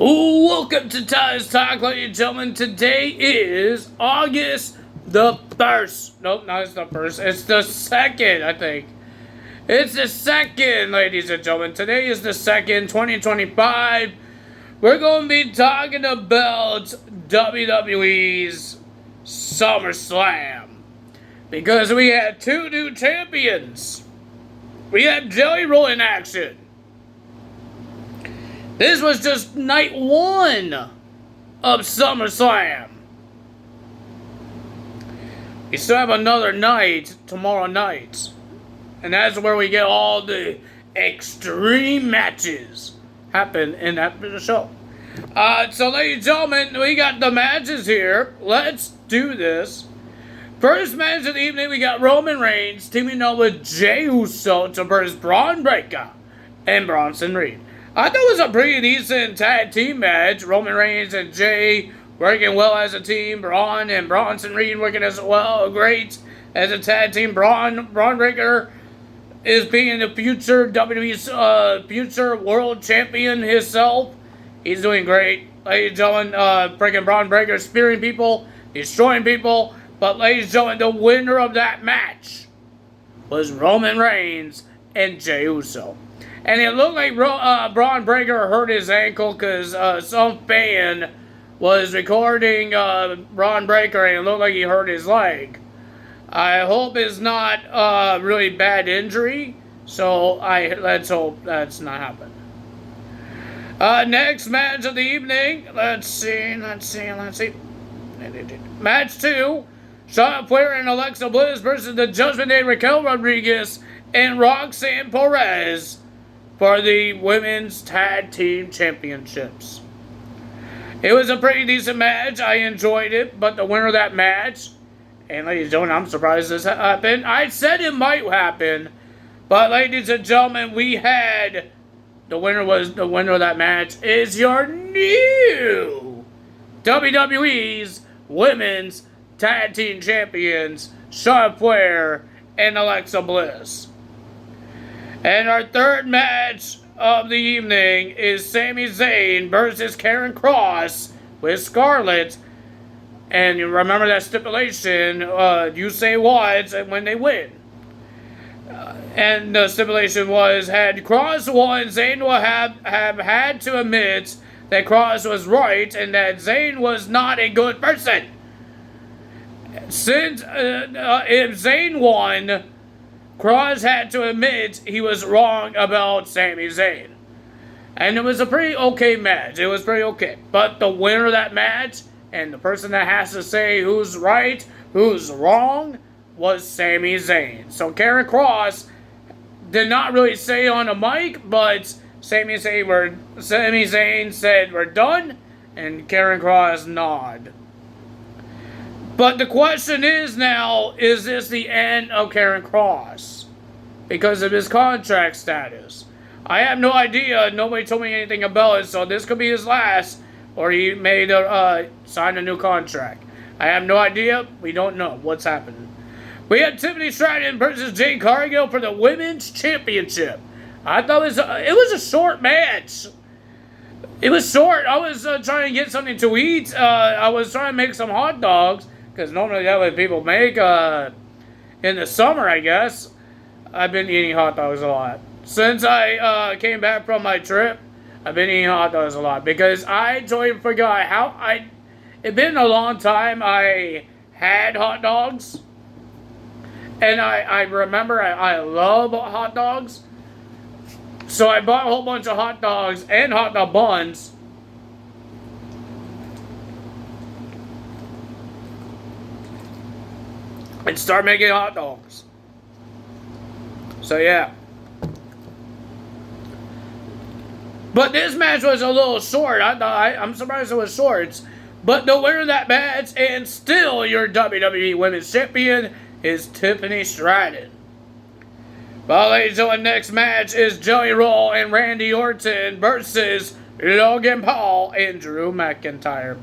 Welcome to Ty's Talk, ladies and gentlemen. Today is August the 1st. Nope, not it's the 1st. It's the 2nd, I think. It's the 2nd, ladies and gentlemen. Today is the 2nd, 2025. We're going to be talking about WWE's Summerslam. Because we had two new champions. We had Jelly Roll in action. This was just night one of SummerSlam. We still have another night tomorrow night. And that's where we get all the extreme matches happen in that show. So ladies and gentlemen, we got the matches here. Let's do this. First match of the evening, we got Roman Reigns teaming up with Jey Uso to versus Braun Breaker and Bronson Reed. I thought it was a pretty decent tag team match. Roman Reigns and Jey working well as a team. Braun and Bronson Reed working as well. Great as a tag team. Braun Breaker is being the future WWE's future world champion himself. He's doing great. Ladies and gentlemen, freaking Braun Breaker spearing people, destroying people. But ladies and gentlemen, the winner of that match was Roman Reigns and Jey Uso. And it looked like Braun Breaker hurt his ankle because some fan was recording Braun Breaker and it looked like he hurt his leg. I hope it's not really bad injury, so let's hope that's not happening. Next match of the evening, let's see. Match 2, Charlotte Flair and Alexa Bliss versus the Judgment Day, Raquel Rodriguez and Roxanne Perez for the Women's Tag Team Championships. It was a pretty decent match. I enjoyed it, but the winner of that match, and ladies and gentlemen, I'm surprised this happened. I said it might happen, but ladies and gentlemen, we had the winner of that match is your new WWE's Women's Tag Team Champions, Charlotte Flair and Alexa Bliss. And our third match of the evening is Sami Zayn versus Karen Cross with Scarlett. And you remember that stipulation, you say what when they win. And the stipulation was, had Cross won, Zayn will have had to admit that Cross was right and that Zayn was not a good person. Since if Zayn won, Cross had to admit he was wrong about Sami Zayn. And it was a pretty okay match. It was pretty okay. But the winner of that match, and the person that has to say who's right, who's wrong, was Sami Zayn. So Karen Cross did not really say on the mic, but Sami Zayn said we're done, and Karen Cross nodded. But the question is now, is this the end of Karen Cross? Because of his contract status. I have no idea. Nobody told me anything about it, so this could be his last, or he may sign a new contract. I have no idea. We don't know what's happening. We had Tiffany Stratton versus Jade Cargill for the Women's Championship. I thought it was a short match. It was short. I was trying to get something to eat. I was trying to make some hot dogs. Because normally that's what people make in the summer, I guess. I've been eating hot dogs a lot. Since I came back from my trip, I've been eating hot dogs a lot. Because I totally forgot how it's been a long time I had hot dogs. And I remember I love hot dogs. So I bought a whole bunch of hot dogs and hot dog buns. And start making hot dogs. So yeah. But this match was a little short. I'm surprised it was short. But the winner of that match, and still your WWE Women's Champion, is Tiffany Stratton. Well, ladies and gentlemen, next match is Jelly Roll and Randy Orton versus Logan Paul and Drew McIntyre.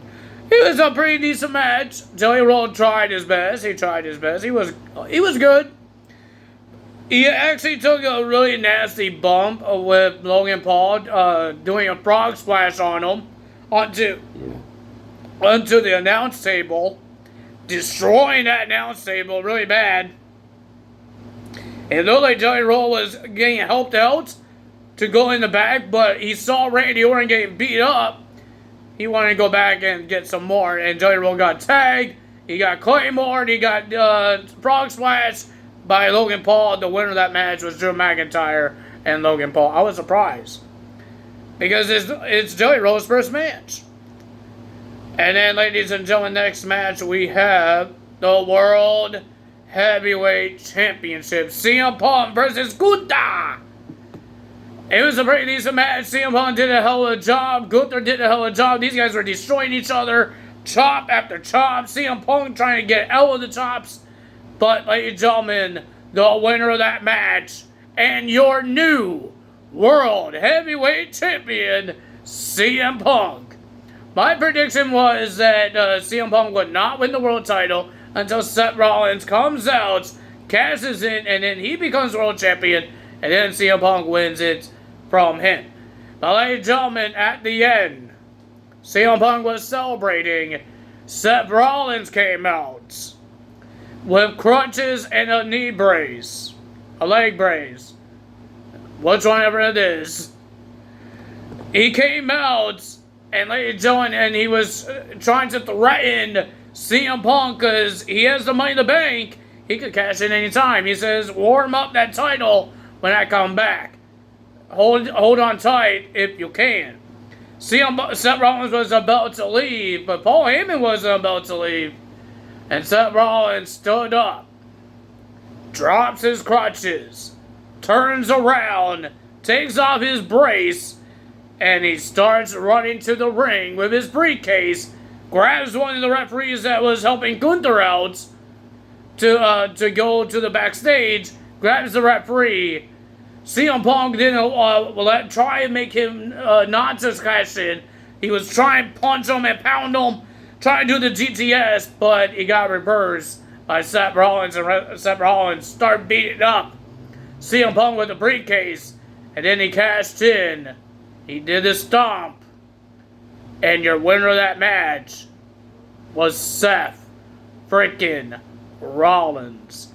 It was a pretty decent match. Jelly Roll tried his best. He was good. He actually took a really nasty bump with Logan Paul doing a frog splash on him. onto the announce table, destroying that announce table really bad. It looked like Jelly Roll was getting helped out to go in the back, but he saw Randy Orton getting beat up. He wanted to go back and get some more, and Jelly Roll got tagged. He got Claymore. He got Frog Splash by Logan Paul. The winner of that match was Drew McIntyre and Logan Paul. I was surprised because it's Jelly Roll's first match. And then, ladies and gentlemen, next match we have the World Heavyweight Championship. CM Punk versus Gunther. It was a pretty decent match. CM Punk did a hell of a job. Gunther did a hell of a job. These guys were destroying each other. Chop after chop. CM Punk trying to get out of the chops. But, ladies and gentlemen, the winner of that match and your new World Heavyweight Champion, CM Punk. My prediction was that CM Punk would not win the world title until Seth Rollins comes out, cashes in, and then he becomes world champion, and then CM Punk wins it from him. But ladies and gentlemen, at the end, CM Punk was celebrating. Seth Rollins came out with crutches and a knee brace, a leg brace, which one ever it is. He came out, and ladies and gentlemen, and he was trying to threaten CM Punk because he has the money in the bank. He could cash in any time. He says, warm up that title when I come back. Hold on tight if you can. Seth Rollins was about to leave, but Paul Heyman wasn't about to leave. And Seth Rollins stood up, drops his crutches, turns around, takes off his brace, and he starts running to the ring with his briefcase, grabs one of the referees that was helping Gunther out to go to the backstage, grabs the referee. CM Punk didn't try and make him not to cash in. He was trying to punch him and pound him, trying to do the GTS, but he got reversed by Seth Rollins, and Seth Rollins started beating up CM Punk with the briefcase, and then he cashed in. He did the stomp, and your winner of that match was Seth freaking Rollins.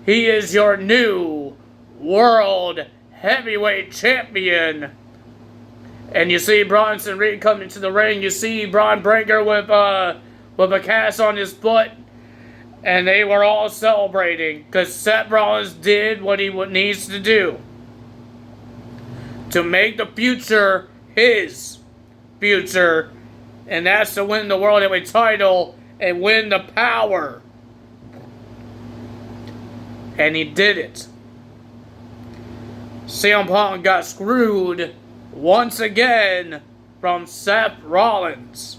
He is your new World Heavyweight Champion. And you see Bronson Reed coming to the ring. You see Braun Breaker with a cast on his foot. And they were all celebrating because Seth Rollins did what he needs to do to make the future his future. And that's to win the World Heavyweight title and win the power. And he did it. CM Punk got screwed once again from Seth Rollins.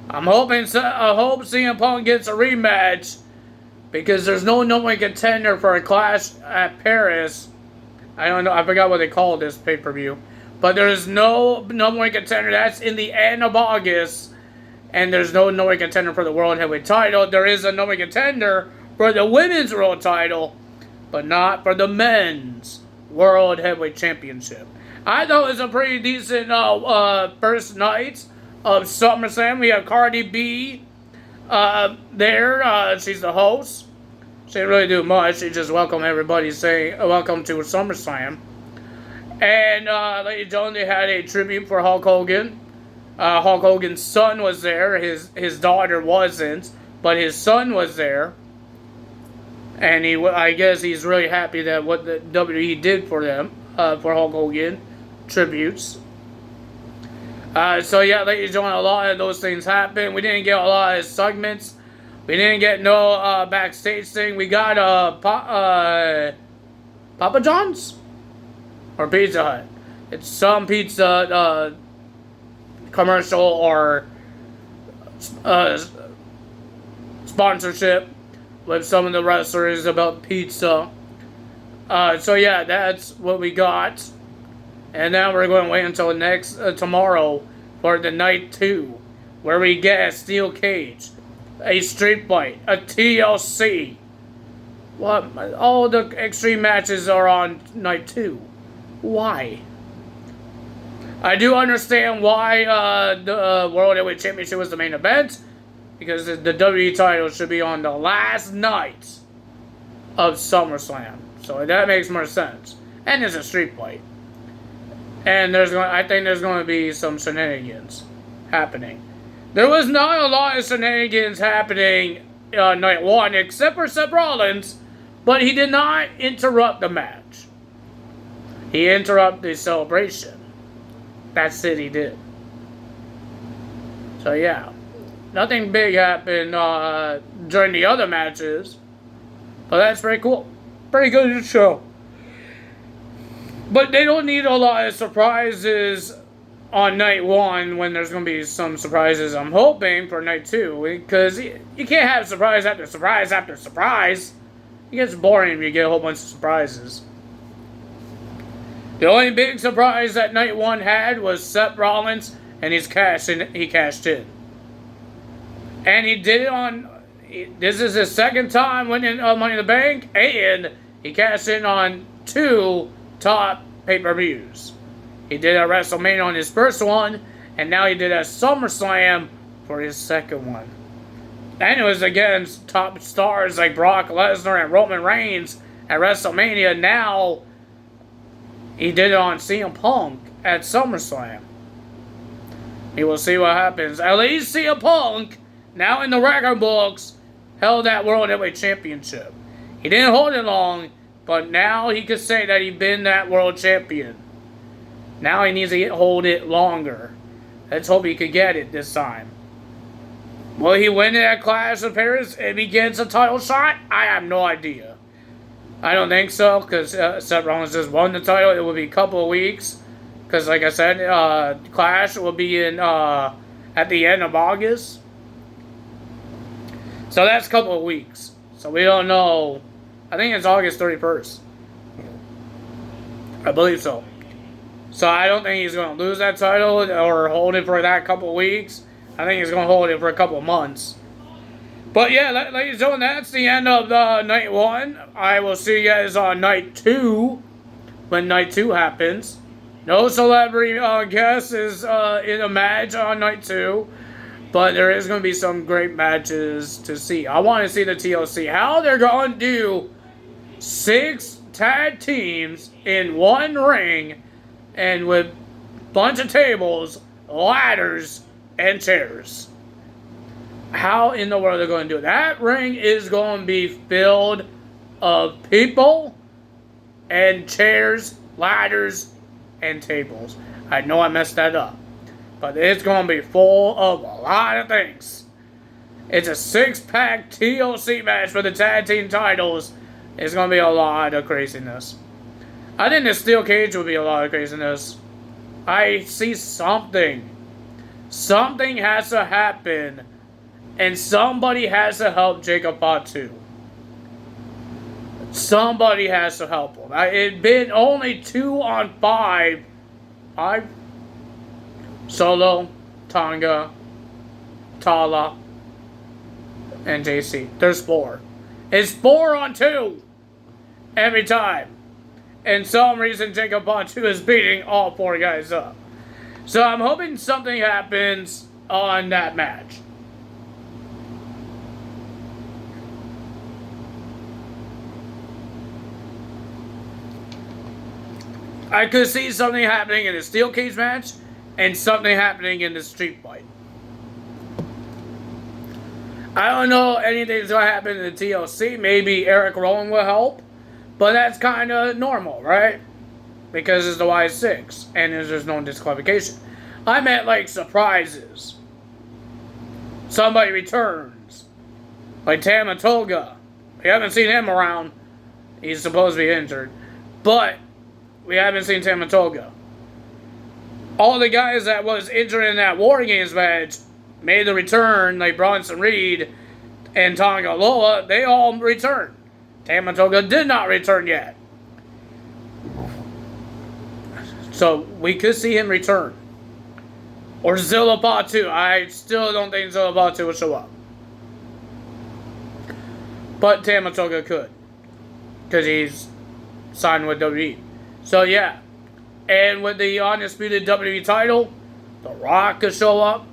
I hope CM Punk gets a rematch because there's no number one contender for a Clash at Paris. I don't know. I forgot what they call this pay-per-view. But there's no number one contender. That's in the end of August. And there's no number one contender for the World Heavyweight title. There is a number one contender for the Women's World title, but not for the Men's World Heavyweight Championship. I thought it was a pretty decent first night of SummerSlam. We have Cardi B there. She's the host. She didn't really do much. She just welcomed everybody, saying welcome to SummerSlam. And ladies and gentlemen, they had a tribute for Hulk Hogan. Hulk Hogan's son was there. His daughter wasn't, but his son was there. And I guess he's really happy that what the WWE did for them, for Hulk Hogan, tributes. So yeah, ladies and gentlemen, a lot of those things happened. We didn't get a lot of segments. We didn't get no backstage thing. We got Papa John's or Pizza Hut. It's some pizza commercial or sponsorship with some of the wrestlers about pizza. So yeah, that's what we got. And now we're going to wait until tomorrow for the night 2, where we get a steel cage, a street fight, a TLC. What? All the extreme matches are on night 2. Why? I do understand why the World Heavyweight Championship was the main event, because the WWE title should be on the last night of SummerSlam. So that makes more sense. And it's a street fight. And I think there's going to be some shenanigans happening. There was not a lot of shenanigans happening night one, except for Seth Rollins, but he did not interrupt the match. He interrupted the celebration. That's it, he did. So yeah, nothing big happened during the other matches, but that's pretty cool. Pretty good show. But they don't need a lot of surprises on night one when there's going to be some surprises, I'm hoping, for night two. Because you can't have surprise after surprise after surprise. It gets boring if you get a whole bunch of surprises. The only big surprise that night one had was Seth Rollins, and he cashed in. And he did it on... This is his second time winning Money in the Bank, and he cashed in on 2 top pay-per-views. He did at WrestleMania on his first one, and now he did at SummerSlam for his second one. And it was against top stars like Brock Lesnar and Roman Reigns at WrestleMania. Now he did it on CM Punk at SummerSlam. We will see what happens. At least CM Punk, now in the record books, held that World Heavyweight Championship. He didn't hold it long, but now he could say that he's been that world champion. Now he needs to hold it longer. Let's hope he could get it this time. Will he win it at Clash of Paris if he gets a title shot? I have no idea. I don't think so, because Seth Rollins just won the title. It will be a couple of weeks. Because, like I said, Clash will be in at the end of August. So that's a couple of weeks. So we don't know. I think it's August 31st. I believe so. So I don't think he's going to lose that title or hold it for that couple of weeks. I think he's going to hold it for a couple of months. But yeah, ladies and gentlemen, that's the end of night one. I will see you guys on night two, when night two happens. No celebrity guest is in a match on night two. But there is going to be some great matches to see. I want to see the TLC. How they're going to do 6 tag teams in one ring, and with a bunch of tables, ladders, and chairs. How in the world are they going to do it? That ring is going to be filled of people and chairs, ladders, and tables. I know I messed that up. But it's going to be full of a lot of things. It's a 6-pack TLC match for the tag team titles. It's going to be a lot of craziness. I think the steel cage will be a lot of craziness. I see something. Something has to happen. And somebody has to help Jacob Fatu. Somebody has to help him. It's been only 2 on 5. Solo, Tonga, Tala, and JC. There's 4. It's 4 on 2 every time. And some reason Jacob Fatu is beating all 4 guys up. So I'm hoping something happens on that match. I could see something happening in the steel cage match and something happening in the street fight. I don't know anything's going to happen in the TLC. Maybe Eric Rowan will help. But that's kind of normal, right? Because it's the Y6. And there's no disqualification. I meant like surprises. Somebody returns. Like Tamatoga. We haven't seen him around. He's supposed to be injured. But we haven't seen Tamatoga. All the guys that was injured in that War Games match made the return, like Bronson Reed and Tonga Loa. They all returned. Tamatoga did not return yet. So we could see him return. Or Zilla Fatu. I still don't think Zilla Fatu will show up. But Tamatoga could. Because he's signed with WWE. So yeah. And with the undisputed WWE title, The Rock could show up.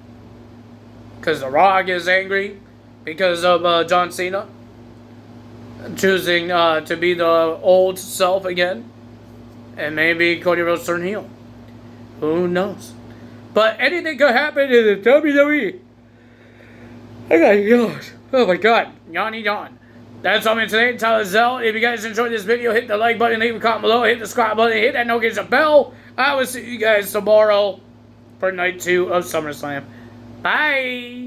Because The Rock is angry because of John Cena choosing to be the old self again. And maybe Cody Rhodes turn heel. Who knows? But anything could happen in the WWE. I got yawn. Oh my god. Yawny yawn. That's all for today. Tyler Zell. If you guys enjoyed this video, hit the like button, leave a comment below, hit the subscribe button, hit that notification bell. I will see you guys tomorrow for night 2 of SummerSlam. Bye.